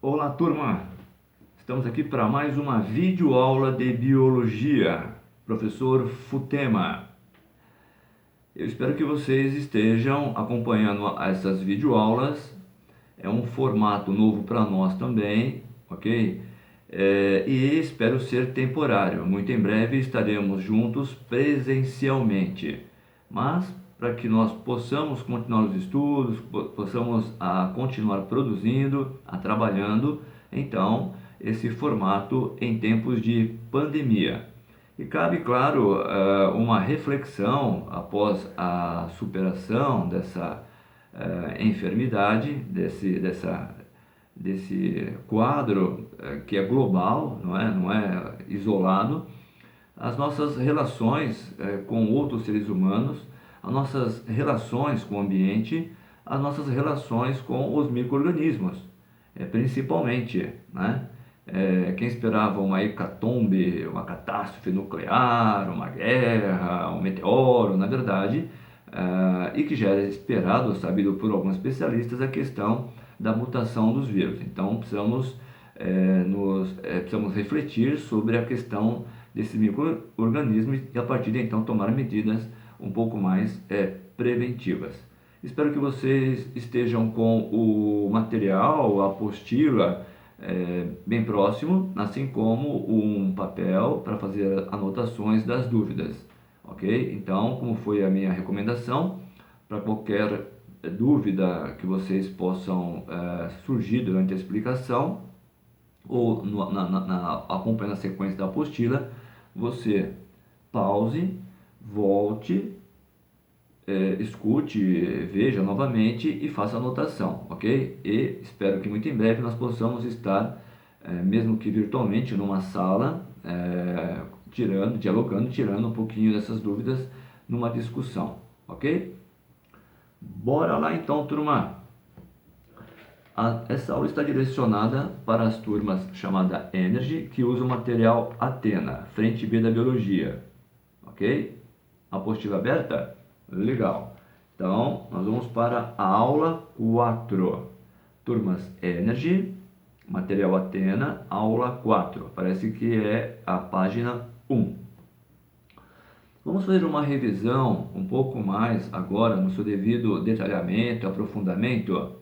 Olá, turma! Estamos aqui para mais uma videoaula de Biologia. Professor Futema. Eu espero que vocês estejam acompanhando essas videoaulas. É um formato novo para nós também, ok? E espero ser temporário. Muito em breve estaremos juntos presencialmente. Mas para que nós possamos continuar os estudos, possamos continuar produzindo, trabalhando, então esse formato em tempos de pandemia. E cabe, claro, uma reflexão após a superação dessa enfermidade, desse quadro que é global, não é isolado, as nossas relações com outros seres humanos, as nossas relações com o ambiente, as nossas relações com os micro-organismos, principalmente, né? Quem esperava uma hecatombe, uma catástrofe nuclear, uma guerra, um meteoro, na verdade, e que já era esperado, sabido por alguns especialistas, a questão da mutação dos vírus. Então precisamos refletir sobre a questão desse micro-organismo e a partir de então tomar medidas um pouco mais preventivas. Espero que vocês estejam com o material, a apostila bem próximo, assim como um papel para fazer anotações das dúvidas, ok? Então, como foi a minha recomendação, para qualquer dúvida que vocês possam surgir durante a explicação ou acompanhando a sequência da apostila, você pause, volte, escute, veja novamente e faça anotação, ok? E espero que muito em breve nós possamos estar, mesmo que virtualmente, numa sala, dialogando, tirando um pouquinho dessas dúvidas numa discussão, ok? Bora lá então, turma! Essa aula está direcionada para as turmas chamada Energy, que usa o material Atena, frente B da Biologia, ok? Apostila aberta? Legal. Então, nós vamos para a aula 4. Turmas Energy, material Atena, aula 4. Parece que é a página 1. Vamos fazer uma revisão um pouco mais agora, no seu devido detalhamento, aprofundamento,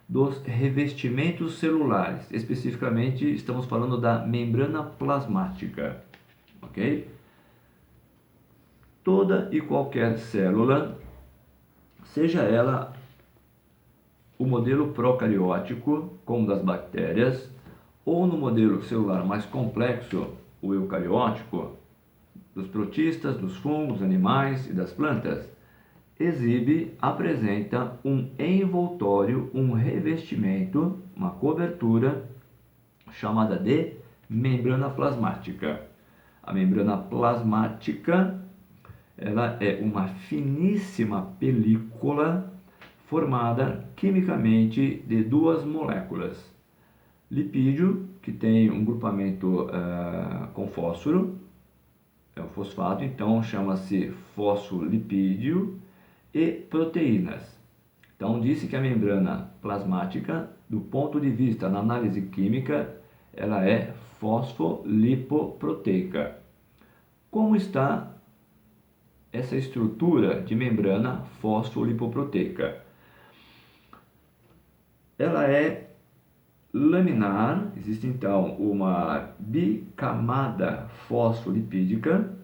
dos revestimentos celulares. Especificamente, estamos falando da membrana plasmática, ok? Toda e qualquer célula, seja ela o modelo procariótico, como das bactérias, ou no modelo celular mais complexo, o eucariótico, dos protistas, dos fungos, animais e das plantas, apresenta um envoltório, um revestimento, uma cobertura chamada de membrana plasmática. A membrana plasmática, ela é uma finíssima película formada quimicamente de duas moléculas. Lipídio, que tem um grupamento com fósforo, é o fosfato, então chama-se fosfolipídio, e proteínas. Então, disse que a membrana plasmática, do ponto de vista na análise química, ela é fosfolipoproteica. Como está essa estrutura de membrana fosfolipoproteica? Ela é laminar, existe então uma bicamada fosfolipídica,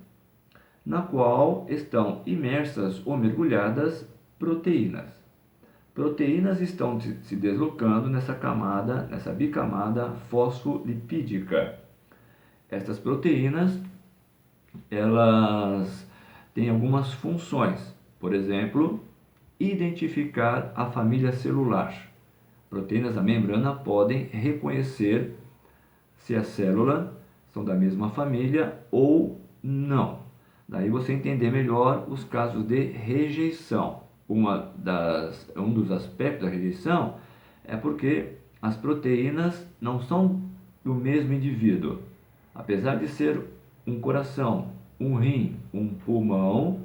na qual estão imersas ou mergulhadas proteínas. Proteínas estão se deslocando nessa camada, nessa bicamada fosfolipídica. Estas proteínas, elas têm algumas funções. Por exemplo, identificar a família celular. Proteínas da membrana podem reconhecer se a célula são da mesma família ou não. Daí você entender melhor os casos de rejeição. Um dos aspectos da rejeição é porque as proteínas não são do mesmo indivíduo. Apesar de ser um coração, um rim, um pulmão,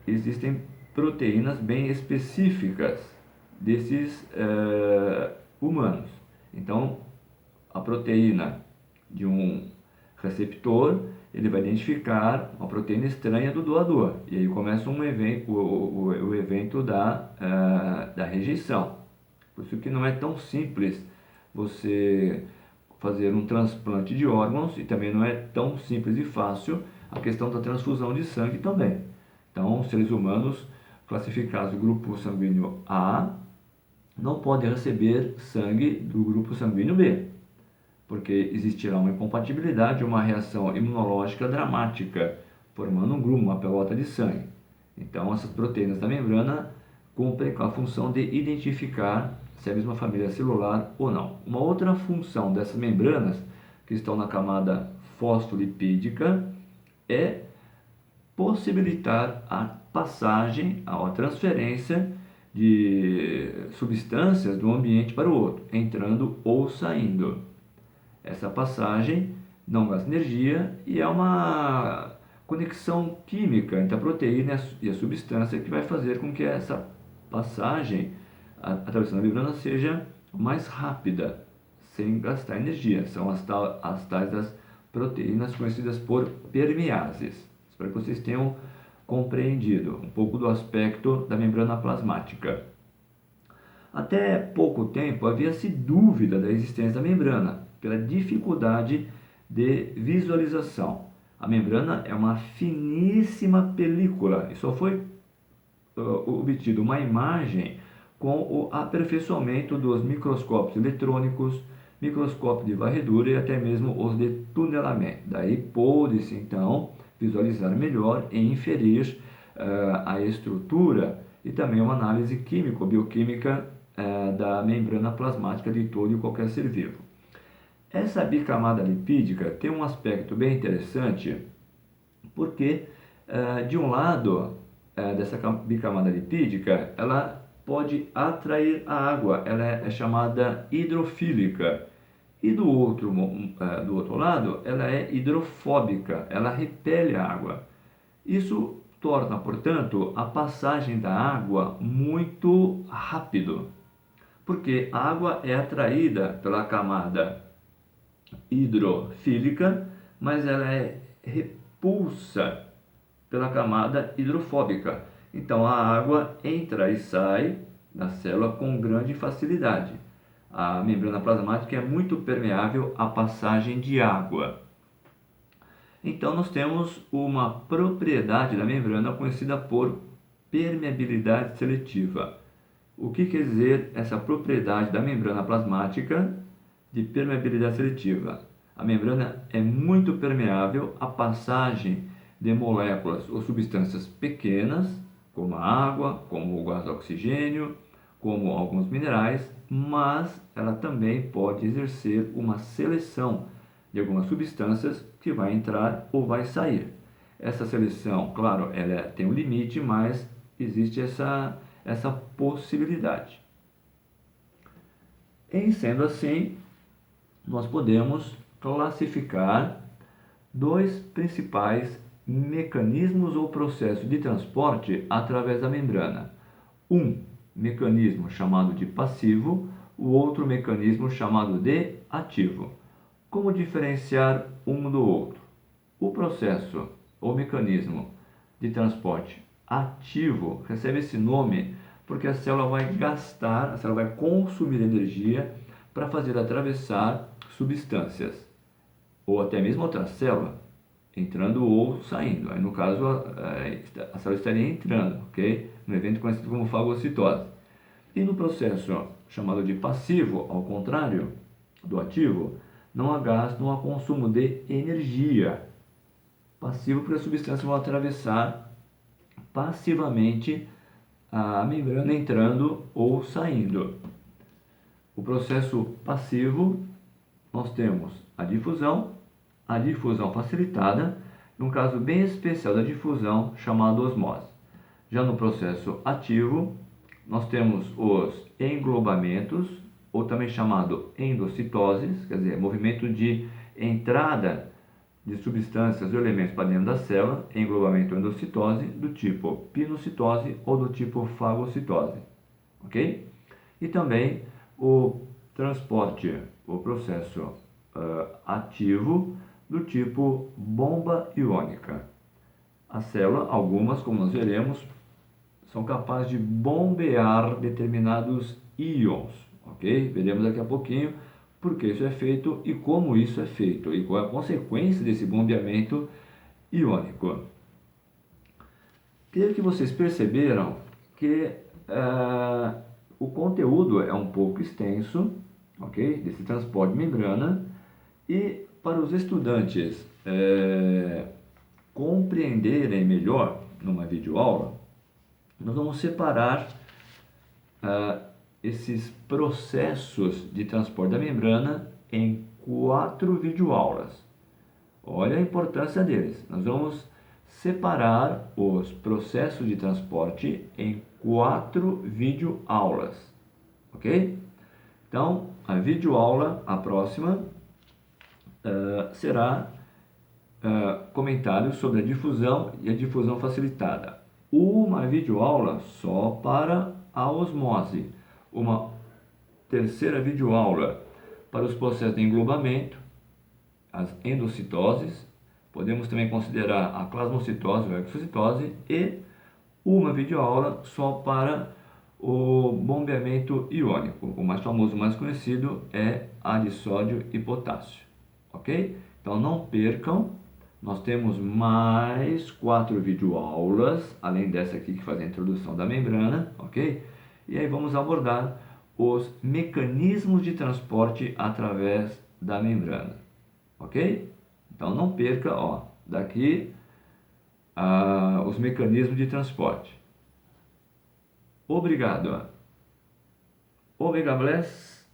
existem proteínas bem específicas desses humanos. Então, a proteína de um receptor, ele vai identificar uma proteína estranha do doador. E aí começa um evento, o evento da rejeição. Por isso que não é tão simples você fazer um transplante de órgãos, e também não é tão simples e fácil a questão da transfusão de sangue também. Então, seres humanos classificados do grupo sanguíneo A não podem receber sangue do grupo sanguíneo B, porque existirá uma incompatibilidade, uma reação imunológica dramática, formando um grupo, uma pelota de sangue. Então, essas proteínas da membrana cumprem com a função de identificar se é a mesma família celular ou não. Uma outra função dessas membranas, que estão na camada fosfolipídica, é possibilitar a passagem, a transferência de substâncias de um ambiente para o outro, entrando ou saindo. Essa passagem não gasta energia e é uma conexão química entre a proteína e a substância que vai fazer com que essa passagem atravessando a membrana seja mais rápida, sem gastar energia. São as tais das proteínas conhecidas por permeases. Espero que vocês tenham compreendido um pouco do aspecto da membrana plasmática. Até pouco tempo havia-se dúvida da existência da membrana, pela dificuldade de visualização. A membrana é uma finíssima película e só foi obtida uma imagem com o aperfeiçoamento dos microscópios eletrônicos, microscópio de varredura e até mesmo os de tunelamento. Daí pôde-se então visualizar melhor e inferir a estrutura e também uma análise químico-bioquímica da membrana plasmática de todo e qualquer ser vivo. Essa bicamada lipídica tem um aspecto bem interessante, porque de um lado dessa bicamada lipídica, ela pode atrair a água, ela é chamada hidrofílica. E do outro lado, ela é hidrofóbica, ela repele a água. Isso torna, portanto, a passagem da água muito rápido, porque a água é atraída pela camada hidrofílica, mas ela é repulsa pela camada hidrofóbica. Então a água entra e sai da célula com grande facilidade. A membrana plasmática é muito permeável à passagem de água. Então nós temos uma propriedade da membrana conhecida por permeabilidade seletiva. O que quer dizer essa propriedade da membrana plasmática de permeabilidade seletiva? A membrana é muito permeável à passagem de moléculas ou substâncias pequenas, como a água, como o gás oxigênio, como alguns minerais, mas ela também pode exercer uma seleção de algumas substâncias que vai entrar ou vai sair. Essa seleção, claro, ela tem um limite, mas existe essa possibilidade. Em sendo assim, nós podemos classificar dois principais mecanismos ou processos de transporte através da membrana. Um mecanismo chamado de passivo, o outro mecanismo chamado de ativo. Como diferenciar um do outro? O processo ou mecanismo de transporte ativo recebe esse nome porque a célula vai consumir energia para fazer atravessar substâncias, ou até mesmo outra célula, entrando ou saindo. Aí, no caso, a célula estaria entrando, ok? No evento conhecido como fagocitose. E no processo chamado de passivo, ao contrário do ativo, não há gasto, não há consumo de energia. Passivo porque as substâncias vão atravessar passivamente a membrana, entrando ou saindo. O processo passivo, nós temos a difusão facilitada, e um caso bem especial da difusão chamado osmose. Já no processo ativo, nós temos os englobamentos, ou também chamado endocitoses, quer dizer, movimento de entrada de substâncias ou elementos para dentro da célula, englobamento ou endocitose, do tipo pinocitose ou do tipo fagocitose, ok? E também o transporte, o processo ativo do tipo bomba iônica. A célula, algumas, como nós veremos, são capazes de bombear determinados íons, ok? Veremos daqui a pouquinho por que isso é feito e como isso é feito e qual é a consequência desse bombeamento iônico. Creio que vocês perceberam que o conteúdo é um pouco extenso, ok? Desse transporte de membrana, e para os estudantes compreenderem melhor numa videoaula, nós vamos separar esses processos de transporte da membrana em 4 videoaulas. Olha a importância deles. Nós vamos separar os processos de transporte em 4 videoaulas, ok? Então, a videoaula, a próxima, será comentários sobre a difusão e a difusão facilitada. Uma videoaula só para a osmose. Uma terceira videoaula para os processos de englobamento, as endocitoses. Podemos também considerar a plasmocitose ou exocitose. E uma videoaula só para o bombeamento iônico. O mais famoso, o mais conhecido é a de sódio e potássio. Ok? Então não percam. Nós temos mais 4 videoaulas, além dessa aqui que faz a introdução da membrana, ok? E aí vamos abordar os mecanismos de transporte através da membrana, ok? Então não perca, ó, daqui os mecanismos de transporte. Obrigado. Omega Bless.